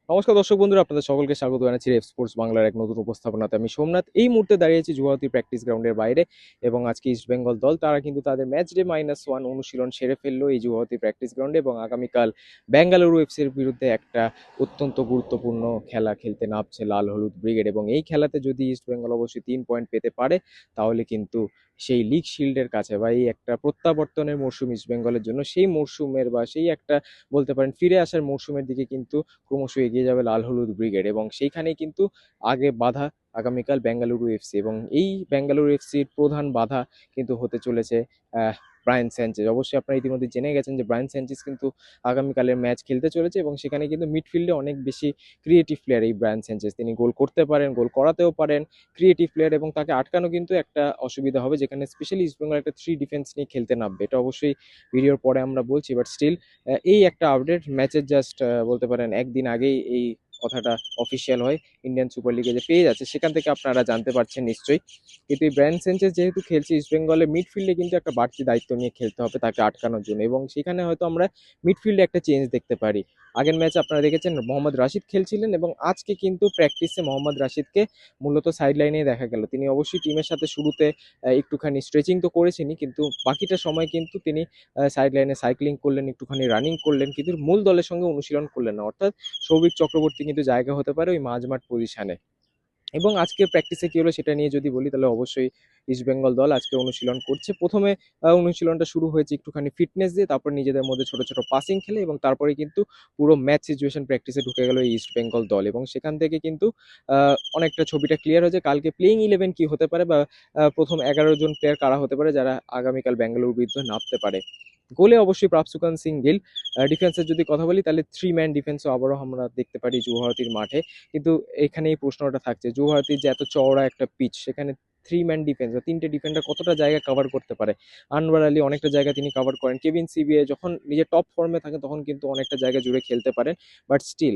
নমস্কার দর্শক বন্ধুরা, আপনাদের সকলকে স্বাগত জানাচ্ছি রেফ স্পোর্টস বাংলার এক নতুন উপস্থাপনাতে। আমি সোমনাথ এই মুহূর্তে দাঁড়িয়ে আছি গুয়াহাটি প্র্যাকটিস গ্রাউন্ডের বাইরে। এবং আজকে ইস্ট বেঙ্গল দল তারা কিন্তু তাদের ম্যাচ ডে -1 অনুশীলন সেরে ফেললো এই গুয়াহাটি প্র্যাকটিস গ্রাউন্ডে, এবং আগামীকাল বেঙ্গালুরু এফসির বিরুদ্ধে একটা অত্যন্ত গুরুত্বপূর্ণ খেলা খেলতে নামছে লাল হলুদ ব্রিগেড। এবং এই খেলাতে যদি ইস্ট বেঙ্গল অবশ্যই 3 পয়েন্ট পেতে পারে, তাহলে কিন্তু সেই লিগ শিল্ডের কাছে বা এই একটা প্রত্যাবর্তনের মরশুম ইস্ট বেঙ্গলের জন্য, সেই মরশুমের বা সেই একটা বলতে পারেন ফিরে আসার মরশুমের দিকে কিন্তু ক্রমশ এগিয়ে যাবে লাল হলুদ ব্রিগেড। এবং সেইখানেই কিন্তু আগে বাধা আগামীকাল বেঙ্গালুরু এফসি, এবং এই বেঙ্গালুরু এফসির প্রধান বাধা কিন্তু হতে চলেছে ব্রায়ান স্যানচেজ। অবশ্যই আপনারা ইতিমধ্যে জেনে গেছেন যে ব্রায়ান স্যানচেজ কিন্তু আগামীকালের ম্যাচ খেলতে চলেছে, এবং সেখানে কিন্তু মিডফিল্ডে অনেক বেশি ক্রিয়েটিভ প্লেয়ার এই ব্রায়ান স্যানচেজ। তিনি গোল করতে পারেন, গোল করাতেও পারেন, ক্রিয়েটিভ প্লেয়ার, এবং তাকে আটকানো কিন্তু একটা অসুবিধা হবে, যেখানে স্পেশালি ইস্ট বেঙ্গল একটা 3 ডিফেন্স নিয়ে খেলতে নামবে। এটা অবশ্যই ভিডিওর পরে আমরা বলছি, বাট স্টিল এই একটা আপডেট ম্যাচের জাস্ট বলতে পারেন একদিন আগেই এই কথাটা অফিসিয়াল হয় ইন্ডিয়ান সুপার লিগে যে পেয়ে যাচ্ছে, সেখান থেকে আপনারা জানতে পারছেন নিশ্চয়ই। কিন্তু এই ব্রায়ান সেঞ্চেজ যেহেতু খেলছে ইস্ট বেঙ্গলের মিডফিল্ডে, কিন্তু একটা বাড়তি দায়িত্ব নিয়ে খেলতে হবে তাকে আটকানোর জন্য, এবং সেখানে হয়তো আমরা মিডফিল্ডে একটা চেঞ্জ দেখতে পারি। আগের ম্যাচে আপনারা দেখেছেন মোহাম্মদ রাশিদ খেলছিলেন, এবং আজকে কিন্তু প্র্যাকটিসে মোহাম্মদ রাশিদকে মূলত সাইড লাইনেই দেখা গেল। তিনি অবশ্যই টিমের সাথে শুরুতে একটুখানি স্ট্রেচিং তো করেছেনই, কিন্তু বাকিটা সময় কিন্তু তিনি সাইড লাইনে সাইক্লিং করলেন, একটুখানি রানিং করলেন, কিন্তু মূল দলের সঙ্গে অনুশীলন করলেন না। অর্থাৎ সৌভিক চক্রবর্তী কিন্তু জায়গা হতে পারে ওই মাঝমাঠ পজিশনে। এবং আজকে প্র্যাকটিসে কি হলো সেটা নিয়ে যদি বলি, তাহলে অবশ্যই ইস্ট বেঙ্গল দল আজকে অনুশীলন করছে। প্রথমে অনুশীলনটা শুরু হয়েছে একটুখানি ফিটনেস দিয়ে, তারপর নিজেদের মধ্যে ছোট ছোট পাসিং খেলে, এবং তারপরে কিন্তু পুরো ম্যাচ সিচুয়েশন প্র্যাকটিসে ঢুকে গেল এই ইস্ট বেঙ্গল দল। এবং সেখান থেকে কিন্তু অনেকটা ছবিটা ক্লিয়ার হয়েছে কালকে প্লেইং ইলেভেন কি হতে পারে, বা প্রথম 11 জন প্লেয়ার কারা হতে পারে যারা আগামীকাল বেঙ্গালুরুর বিরুদ্ধে নামতে পারে। গোলে অবশ্যই প্রাপসুকান সিং গিল। ডিফেন্সের যদি কথা বলি, তাহলে 3 ম্যান ডিফেন্সও আবারও আমরা দেখতে পারি যুবভারতীর মাঠে। কিন্তু এখানে এই প্রশ্নটা থাকছে, যুবভারতীর যে এত চওড়া একটা পিচ, সেখানে 3 ম্যান ডিফেন্স বা 3টে ডিফেন্ডার কতটা জায়গা কভার করতে পারে। আনওয়ার আলী অনেকটা জায়গা তিনি কভার করেন, কেভিন সিবিএ যখন নিজের টপ ফর্মে থাকে তখন কিন্তু অনেকটা জায়গা জুড়ে খেলতে পারেন। বাট স্টিল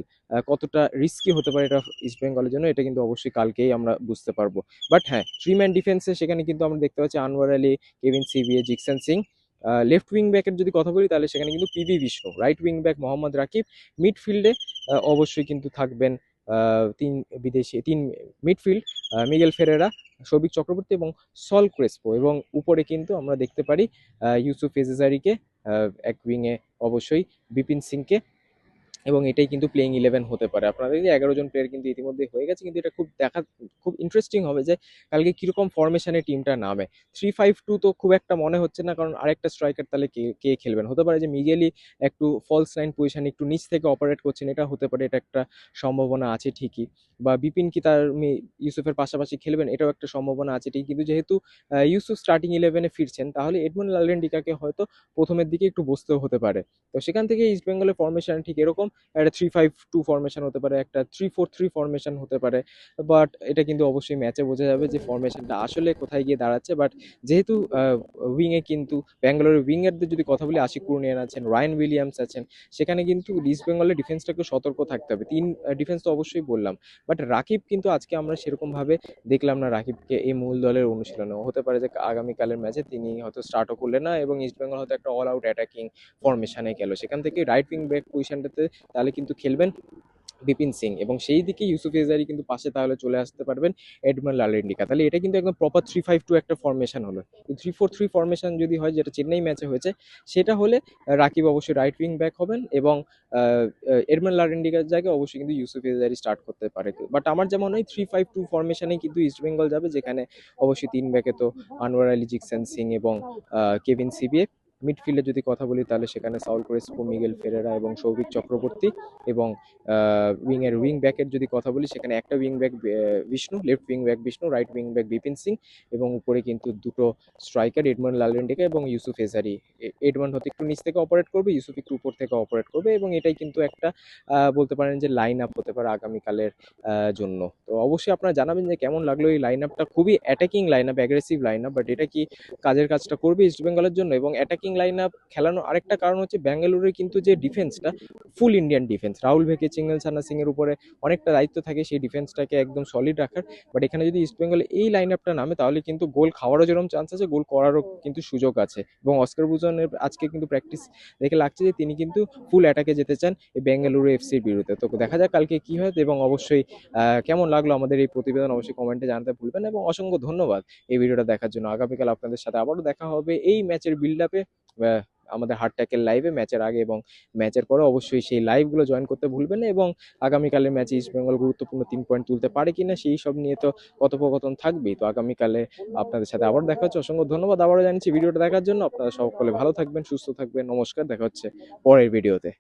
কতটা রিস্কি হতে পারে এটা ইস্ট বেঙ্গলের জন্য, এটা কিন্তু অবশ্যই কালকেই আমরা বুঝতে পারবো। বাট হ্যাঁ, 3 ম্যান ডিফেন্সে সেখানে কিন্তু আমরা দেখতে পাচ্ছি আনওয়ার আলী, কেভিন সিবিএ, জিকসন সিং। লেফট উইং ব্যাকের যদি কথা বলি, তাহলে সেখানে কিন্তু PV Vishnu, right wing back Mohammad Rakip, মিডফিল্ডে অবশ্যই কিন্তু থাকবেন তিন midfield Miguel Ferreira, Souvik Chakraborty এবং সল ক্রেসপো, এবং উপরে কিন্তু আমরা দেখতে পারি ইউসুফ এজেজারিকে, এক উইংয়ে অবশ্যই বিপিন সিংকে। এবং এটাই কিন্তু প্লেইং ইলেভেন হতে পারে। আপনারা দেখি 11 জন প্লেয়ার কিন্তু ইতিমধ্যে হয়ে গেছে, কিন্তু এটা খুব ইন্টারেস্টিং হবে যে কালকে কিরকম ফরমেশনে টিমটা নামে। 3-5-2 তো খুব একটা মনে হচ্ছে না, কারণ আরেকটা স্ট্রাইকার তাহলে কে কে খেলবেন। হতে পারে যে মিগেলি একটু ফলস নাইন পজিশনে একটু নিচ থেকে অপারেট করছেন, এটা হতে পারে, এটা একটা সম্ভাবনা আছে ঠিকই। বা বিপিন কি তার ইউসুফের পাশাপাশি খেলবেন, এটাও একটা সম্ভাবনা আছে ঠিক। কিন্তু যেহেতু ইউসুফ স্টার্টিং ইলেভেনে ফিরছেন, তাহলে এডমন্ড লালরেন্ডিকাকে হয়তো প্রথমের দিকে একটু বসতেও হতে পারে। তো সেখান থেকে ইস্ট বেঙ্গলের ফরমেশন ঠিক এরকম একটা 3-5-2 ফরমেশন হতে পারে, একটা 3-4-3 ফরমেশন হতে পারে। বাট এটা কিন্তু অবশ্যই ম্যাচে বোঝা যাবে যে ফরমেশনটা আসলে কোথায় গিয়ে দাঁড়াচ্ছে। বাট যেহেতু উইংয়ে কিন্তু ব্যাঙ্গালোরের উইঙ্গারদের যদি কথা বলি, আশিক কুরনিয়ান আছেন, রায়ান উইলিয়ামস আছেন, সেখানে কিন্তু ইস্ট বেঙ্গলের ডিফেন্সটাকে সতর্ক থাকতে হবে। ডিফেন্স তো অবশ্যই বললাম, বাট রাকিব কিন্তু আজকে আমরা সেরকমভাবে দেখলাম না রাকিবকে এই মূল দলের অনুশীলনে। হতে পারে যে আগামীকালের ম্যাচে তিনি হয়তো স্টার্টও করলেন না, এবং ইস্ট বেঙ্গল হয়তো একটা অল আউট অ্যাটাকিং ফরমেশনে গেল। সেখান থেকে রাইট উইং ব্যাক পজিশনটাতে তাহলে কিন্তু খেলবেন বিপিন সিং, এবং সেই দিকে ইউসুফ এজারি কিন্তু পাশে তাহলে চলে আসতে পারবেন এডমন্ড লালেন্ডিকা। তাহলে এটা কিন্তু একদম প্রপার 3-5-2 একটা ফরমেশন হলো। 3-4-3 ফরমেশন যদি হয়, যেটা চেন্নাই ম্যাচে হয়েছে, সেটা হলে রাকিব অবশ্যই রাইট উইং ব্যাক হবেন, এবং এডমন্ড লালেন্ডিকার জায়গায় অবশ্যই কিন্তু ইউসুফ এজারি স্টার্ট করতে পারে। বাট আমার যেমন হয় 3-5-2 ফরমেশনে কিন্তু ইস্ট বেঙ্গল যাবে, যেখানে অবশ্যই 3 ব্যাকে তো আনোয়ার আলী, জিকসন সিং এবং কেভিন সিবিএ। মিডফিল্ডে যদি কথা বলি, তাহলে সেখানে সাউল ক্রেসপো, মিগেল ফেরেরা এবং সৌভিক চক্রবর্তী। এবং উইং ব্যাকের যদি কথা বলি, সেখানে একটা wing back Vishnu, left wing back Vishnu, right wing back Bipin Singh, এবং উপরে কিন্তু দুটো স্ট্রাইকার এডমন্ড লালরেন্ডিকা এবং ইউসুফ এজারি। এডমন্ড হয়তো একটু নিচ থেকে অপারেট করবে, ইউসুফ একটু উপর থেকে অপারেট করবে, এবং এটাই কিন্তু একটা বলতে পারেন যে লাইন আপ হতে পারে আগামীকালের জন্য। তো অবশ্যই আপনারা জানাবেন যে কেমন লাগলো এই লাইন আপটা। খুবই attacking line up, aggressive line up, but এটা কি কাজের কাজটা করবে ইস্ট বেঙ্গলের জন্য? এবং অ্যাটাকিং অ্যাটাকিং লাইন আপ খেলানোর আরেকটা কারণ হচ্ছে ব্যাঙ্গালোরের কিন্তু যে ডিফেন্সটা full Indian defence, Rahul Bheke Chinglensana Singh এর উপরে অনেকটা দায়িত্ব থাকে সেই ডিফেন্সটাকে একদম সলিড রাখার। বাট এখানে যদি ইস্ট বেঙ্গল এই লাইন আপটা নামে তাহলে কিন্তু গোল খাওয়ারও যেরকম চান্স আছে, গোল করারও কিন্তু সুযোগ আছে। এবং অস্কার বুজনের আজকে কিন্তু প্র্যাকটিস দেখে লাগছে যে তিনি কিন্তু ফুল অ্যাটাকে যেতে চান এই বেঙ্গালুরু এফসির বিরুদ্ধে। তো দেখা যাক কালকে কি হয়। এবং অবশ্যই কেমন লাগলো আমাদের এই প্রতিবেদন অবশ্যই কমেন্টে জানাতে ভুলবেন, এবং অসংখ্য ধন্যবাদ এই ভিডিওটা দেখার জন্য। আগামীকাল আপনাদের সাথে আবারও দেখা হবে এই ম্যাচের বিল্ড আপে, আমাদের হার্ট ট্যাকের লাইভে ম্যাচের আগে এবং ম্যাচের পরে। অবশ্যই সেই লাইভগুলো জয়েন করতে ভুলবেন না। এবং আগামীকালের ম্যাচে ইস্টবেঙ্গল গুরুত্বপূর্ণ 3 পয়েন্ট তুলতে পারে কিনা সেই সব নিয়ে তো কথোপকথন থাকবেই। তো আগামীকালে আপনাদের সাথে আবার দেখা হচ্ছে। অসংখ্য ধন্যবাদ আবারও জানিয়েছি ভিডিওটা দেখার জন্য। আপনারা সকলে ভালো থাকবেন, সুস্থ থাকবেন। নমস্কার, দেখা হচ্ছে পরের ভিডিওতে।